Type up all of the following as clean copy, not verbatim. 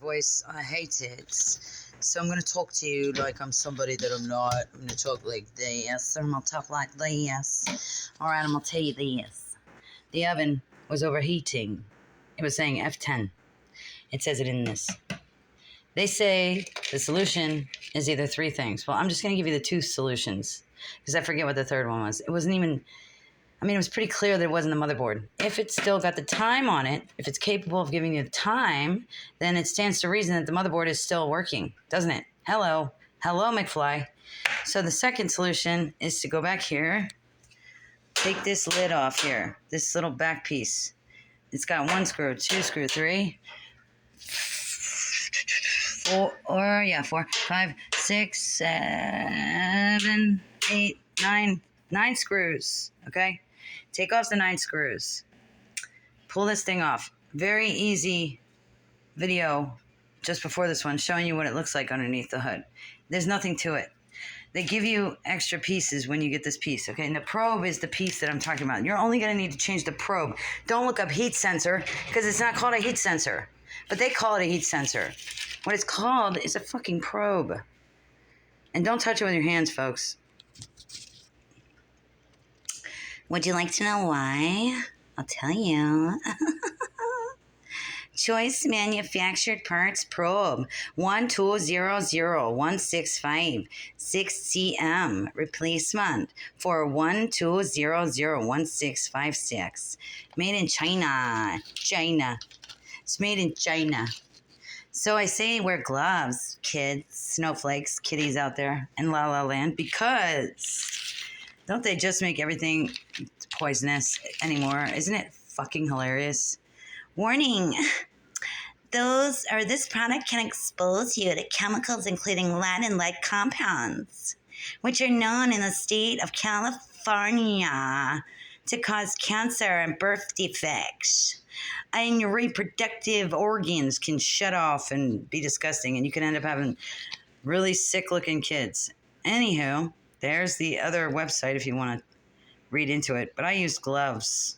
voice. I hate it. So I'm going to talk to you like I'm somebody that I'm not. I'm going to talk like this, or I'm going to talk like this. Alright, I'm going to tell you this. The oven was overheating. It was saying F10. It says it in this. They say the solution is either three things. Well, I'm just going to give you the two solutions, because I forget what the third one was. It wasn't even... I mean, it was pretty clear that it wasn't the motherboard. If it's still got the time on it, if it's capable of giving you the time, then it stands to reason that the motherboard is still working, doesn't it? Hello. Hello, McFly. So the second solution is to go back here, take this lid off here, this little back piece. It's got 1 screw, 2 screw, 3, 4, 5, 6, 7, 8, 9 screws, okay? Take off the 9 screws. Pull this thing off. Very easy video just before this one showing you what it looks like underneath the hood. There's nothing to it. They give you extra pieces when you get this piece, okay? And the probe is the piece that I'm talking about. You're only going to need to change the probe. Don't look up heat sensor, because it's not called a heat sensor. But they call it a heat sensor. What it's called is a fucking probe. And don't touch it with your hands, folks. Would you like to know why? I'll tell you. Choice Manufactured Parts Probe 1200165 6cm replacement for 1200166. Made in China. It's made in China. So I say wear gloves, kids, snowflakes, kitties out there in La La Land, because don't they just make everything poisonous anymore? Isn't it fucking hilarious? Warning. This product can expose you to chemicals including lead and lead compounds, which are known in the state of California to cause cancer and birth defects. And your reproductive organs can shut off and be disgusting, and you can end up having really sick-looking kids. Anywho, there's the other website if you want to read into it. But I use gloves,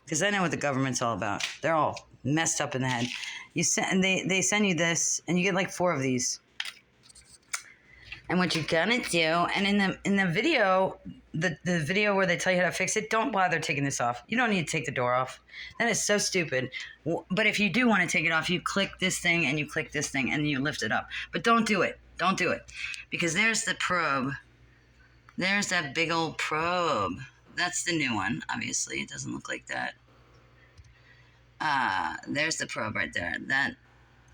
because I know what the government's all about. They're all messed up in the head. They send you this, and you get like 4 of these. And what you're gonna do, and in the video, the video where they tell you how to fix it, don't bother taking this off. You don't need to take the door off. That is so stupid. But if you do want to take it off, you click this thing and you click this thing and you lift it up. But don't do it. Don't do it. Because there's the probe. There's that big old probe. That's the new one, obviously. It doesn't look like that. There's the probe right there. That,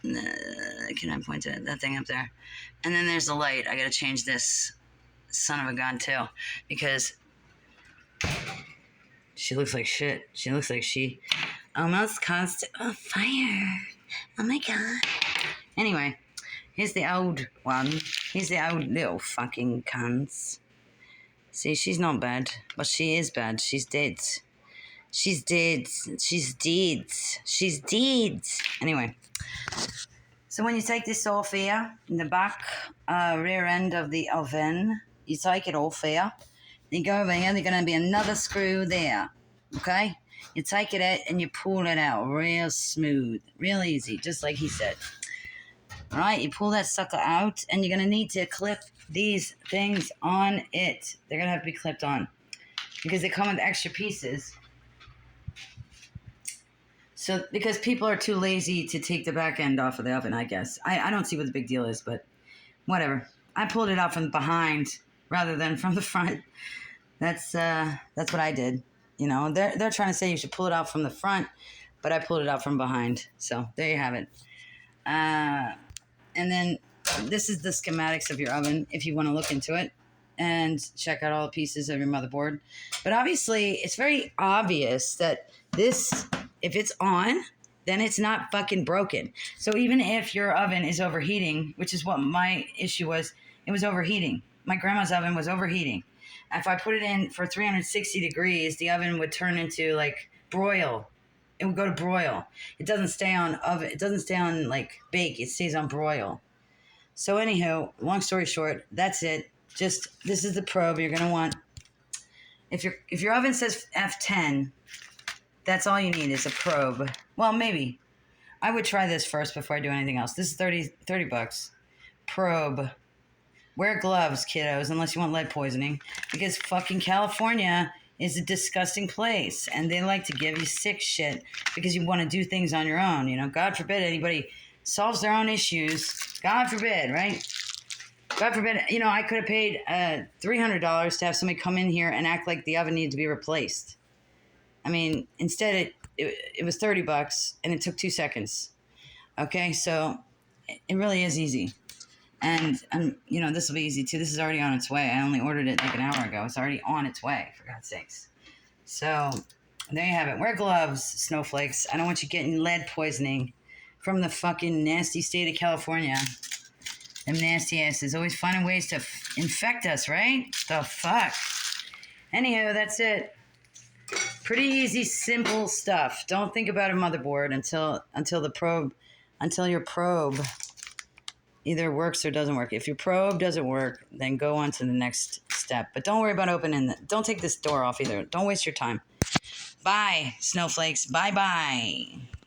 can I point to it? That thing up there. And then there's the light. I gotta change this son of a gun too, because she looks like shit. She looks like she almost caused a fire. Oh my god. Anyway, here's the old one. Here's the old little fucking cunts. See, she's not bad, but she is bad. She's dead. She's dead. She's dead. She's dead. Anyway, so when you take this off here, in the back rear end of the oven, you take it off here. You go over here, there's going to be another screw there. Okay? You take it out and you pull it out real smooth, real easy, just like he said. All right, you pull that sucker out, and you're going to need to clip these things on it. They're going to have to be clipped on, because they come with extra pieces. So, because people are too lazy to take the back end off of the oven, I guess. I don't see what the big deal is, but whatever. I pulled it out from behind rather than from the front. That's what I did. You know, they're trying to say you should pull it out from the front, but I pulled it out from behind. So there you have it. And then this is the schematics of your oven if you want to look into it and check out all the pieces of your motherboard. But obviously, it's very obvious that this, if it's on, then it's not fucking broken. So even if your oven is overheating, which is what my issue was, it was overheating. My grandma's oven was overheating. If I put it in for 360 degrees, the oven would turn into like broil. It would go to broil. It doesn't stay on oven. It doesn't stay on like bake. It stays on broil. So anyhow, long story short, that's it. Just, this is the probe you're going to want. If your oven says F10, that's all you need is a probe. Well, maybe. I would try this first before I do anything else. This is 30 bucks. Probe. Wear gloves, kiddos, unless you want lead poisoning, because fucking California is a disgusting place, and they like to give you sick shit because you want to do things on your own. You know, God forbid anybody solves their own issues. God forbid, right? God forbid, you know, I could have paid $300 to have somebody come in here and act like the oven needed to be replaced. I mean, instead it was 30 bucks and it took 2 seconds. Okay, so it really is easy. And, you know, this will be easy too. This is already on its way. I only ordered it like an hour ago. It's already on its way, for God's sakes. So, there you have it. Wear gloves, snowflakes. I don't want you getting lead poisoning from the fucking nasty state of California. Them nasty asses always finding ways to infect us, right? The fuck? Anywho, that's it. Pretty easy, simple stuff. Don't think about a motherboard until your probe either works or doesn't work. If your probe doesn't work, then go on to the next step. But don't worry about opening don't take this door off either. Don't waste your time. Bye, snowflakes. Bye-bye.